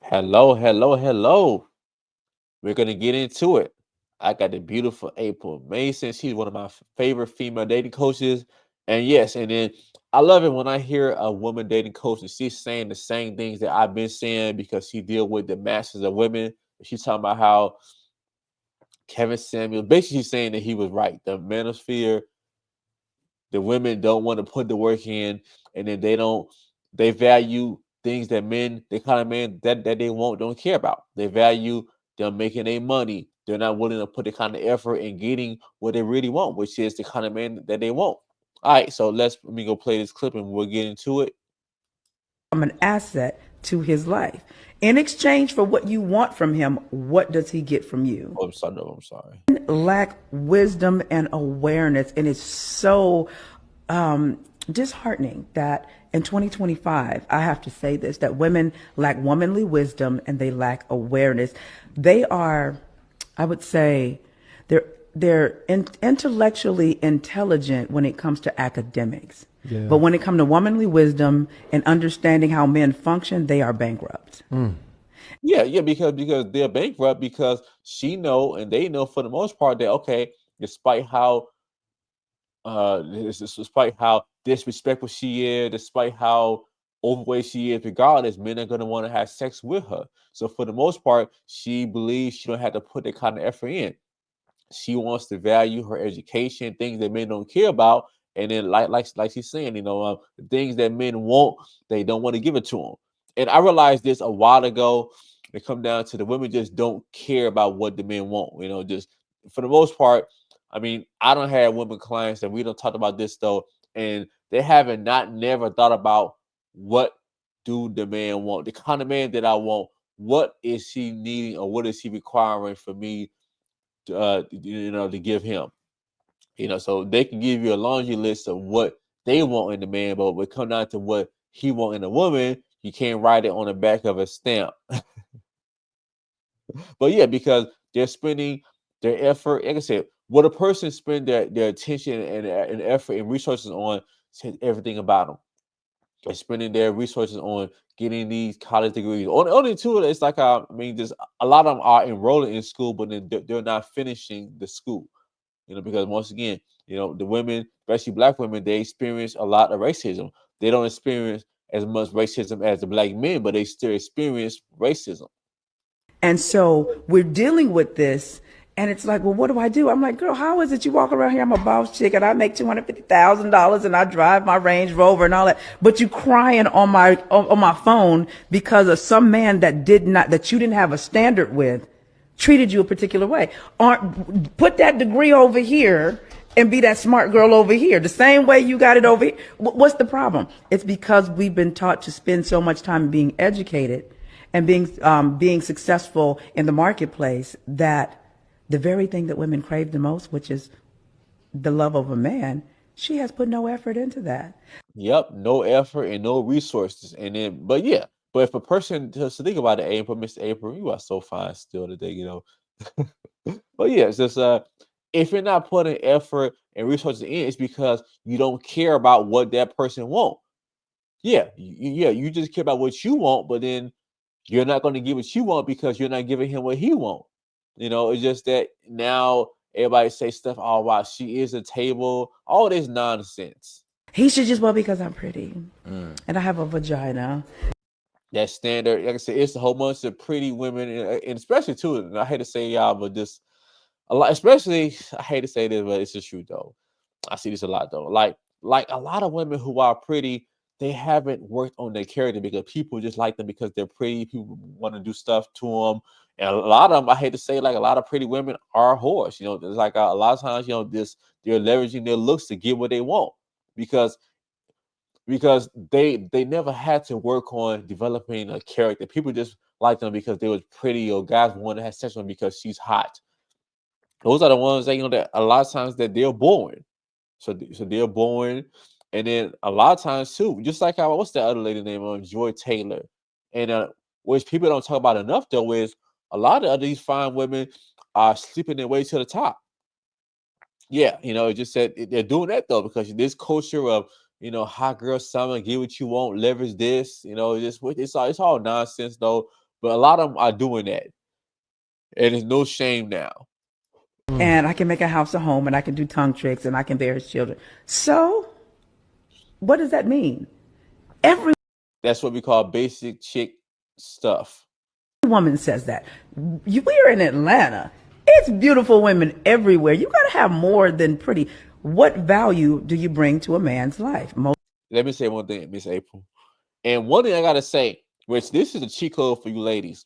Hello, hello, hello. We're gonna get into it. I got the beautiful April Mason. She's one of my favorite female dating coaches. And yes, and then I love it when I hear a woman dating coach and she's saying the same things that I've been saying because she deal with the masses of women. She's talking about how Kevin Samuel basically saying that he was right. The manosphere, the women don't want to put the work in, and then they value things that men, the kind of men that they want, don't care about. They value them making their money. They're not willing to put the kind of effort in getting what they really want, which is the kind of man that they want. All right, so let me go play this clip and we'll get into it. An asset to his life. In exchange for what you want from him, what does he get from you? Oh, I'm sorry. No, I'm sorry. Lack wisdom and awareness, and it's so disheartening that in 2025, I have to say this, that women lack womanly wisdom and they lack awareness. They are, I would say, they're intellectually intelligent when it comes to academics. Yeah. But when it comes to womanly wisdom and understanding how men function, they are bankrupt. Yeah, because they're bankrupt because she know and they know for the most part that okay, despite how despite how disrespectful she is, despite how overweight she is, regardless, men are gonna want to have sex with her. So for the most part, she believes she don't have to put that kind of effort in. She wants to value her education, things that men don't care about, and then like she's saying, the things that men want, they don't want to give it to them. And I realized this a while ago. It come down to the women just don't care about what the men want. Just for the most part. I mean, I don't have women clients, and we don't talk about this though, and they haven't not never thought about what do the man want, the kind of man that I want. What is she needing, or what is he requiring for me to give him. So they can give you a laundry list of what they want in the man, but when it come down to what he want in a woman, you can't write it on the back of a stamp. But yeah, because they're spending their effort, like I said, what a person spend their attention and effort and resources on says everything about them. They're spending their resources on getting these college degrees. Only two, it's like I mean, just a lot of them are enrolling in school, but then they're not finishing the school. Because once again, the women, especially black women, they experience a lot of racism. They don't experience as much racism as the black men, but they still experience racism. And so we're dealing with this. And it's like, well, what do I do? I'm like, girl, how is it you walk around here? I'm a boss chick and I make $250,000 and I drive my Range Rover and all that. But you crying on my phone because of some man that you didn't have a standard with treated you a particular way. Put that degree over here and be that smart girl over here. The same way you got it over here. What's the problem? It's because we've been taught to spend so much time being educated and being successful in the marketplace that the very thing that women crave the most, which is the love of a man, she has put no effort into that. Yep, no effort and no resources. And then, but yeah, but if a person just to think about it, April, Mr. April, you are so fine still today. But yeah, it's just if you're not putting effort and resources in, it's because you don't care about what that person wants. Yeah, you just care about what you want, but then you're not going to give what you want because you're not giving him what he wants. It's just that now everybody say stuff, oh wow, she is a table, all this nonsense. He should just, well, because I'm pretty and I have a vagina. That standard, like I said, it's a whole bunch of pretty women, and especially too, and I hate to say y'all, but this a lot, especially I hate to say this, but it's the truth though. I see this a lot though. Like a lot of women who are pretty, they haven't worked on their character because people just like them because they're pretty. People want to do stuff to them, and a lot of them, I hate to say, like a lot of pretty women are whores. There's like a lot of times, this they're leveraging their looks to get what they want because they never had to work on developing a character. People just like them because they was pretty, or guys want to have sex with them because she's hot. Those are the ones that that a lot of times that they're born. So they're born, and then a lot of times too, just like how what's the other lady name on Joy Taylor, and which people don't talk about enough though is a lot of these fine women are sleeping their way to the top. Yeah, it just said they're doing that though because this culture of hot girl summer, get what you want, leverage this, just it's all nonsense though. But a lot of them are doing that. And there's no shame now. And I can make a house a home, and I can do tongue tricks, and I can bear his children. So, what does that mean? Every That's what we call basic chick stuff. woman says that. We're in Atlanta. It's beautiful women everywhere. You got to have more than pretty. What value do you bring to a man's life? Let me say one thing, Miss April. And one thing I got to say, which this is a cheat code for you ladies.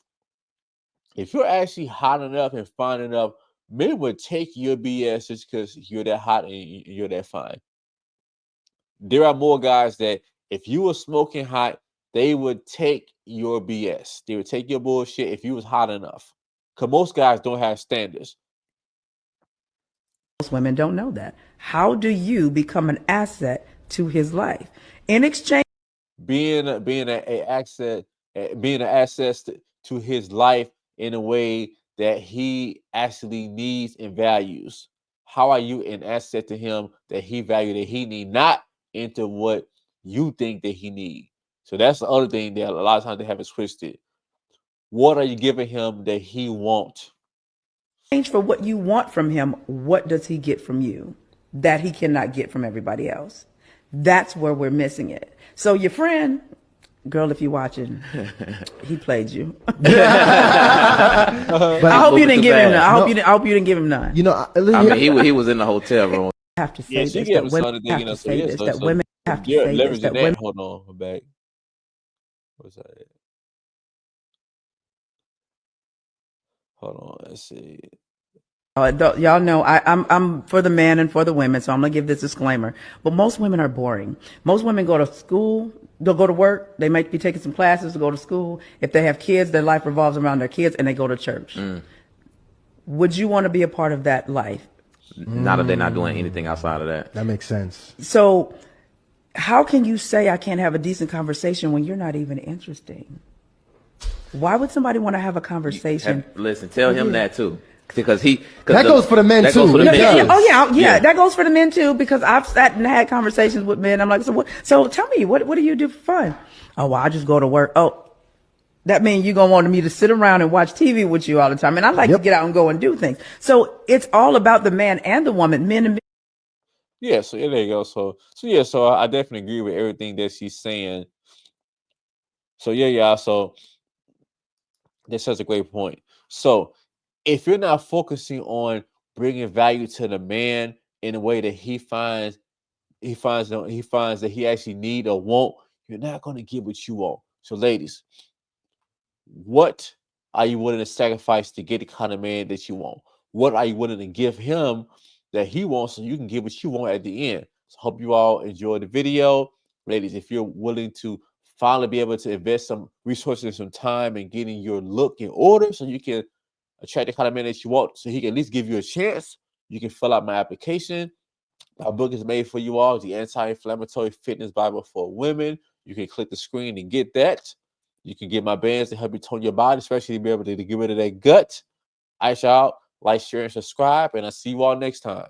If you're actually hot enough and fine enough, men would take your BS just because you're that hot and you're that fine. There are more guys that if you were smoking hot, they would take your BS. They would take your bullshit if you was hot enough. Because most guys don't have standards. Most women don't know that. How do you become an asset to his life? In exchange, being an asset to his life in a way that he actually needs and values. How are you an asset to him that he value, that he need, not into what you think that he need? So that's the other thing that a lot of times they have it twisted. What are you giving him that he wants? for what you want from him, what does he get from you that he cannot get from everybody else? That's where we're missing it. So your friend, girl, if you're watching, he played you. I hope you didn't give him none. I hope you didn't give him none. You know, I mean, he was in the hotel room. I have to say Yeah, this, she that gave us women something, have you know. to So say yeah, this, so that women have to say this, that leveraging women. that. Hold on, I'm back. What's that? Hold on, let's see. Y'all know I'm for the men and for the women, so I'm gonna give this disclaimer. But most women are boring. Most women go to school, they'll go to work, they might be taking some classes to go to school. If they have kids, their life revolves around their kids, and they go to church. Would you want to be a part of that life? Not that they're not doing anything outside of that. that makes sense. So, how can you say I can't have a decent conversation when you're not even interesting? Why would somebody want to have a conversation? Listen, tell him that too, because That goes for the men that too. goes for the It men does. too. Oh yeah, that goes for the men too, because I've sat and had conversations with men. I'm like, so tell me, what do you do for fun? Oh, well, I just go to work. Oh, that means you're gonna want me to sit around and watch TV with you all the time. And I like to get out and go and do things. So it's all about the man and the woman, men and men. Yeah, so there you go. So yeah, so I definitely agree with everything that she's saying. So yeah. So that's such a great point. So if you're not focusing on bringing value to the man in a way that he finds that he actually need or want, you're not going to get what you want. So ladies, what are you willing to sacrifice to get the kind of man that you want? What are you willing to give him that he wants so you can get what you want at the end? So hope you all enjoyed the video. Ladies, if you're willing to finally be able to invest some resources and some time in getting your look in order so you can attract the kind of man that you want, so he can at least give you a chance, you can fill out my application. My book is made for you all, the Anti-Inflammatory Fitness Bible for Women. You can click the screen and get that. You can get my bands to help you tone your body, especially to be able to get rid of that gut. All right, y'all. Like, share, and subscribe, and I'll see you all next time.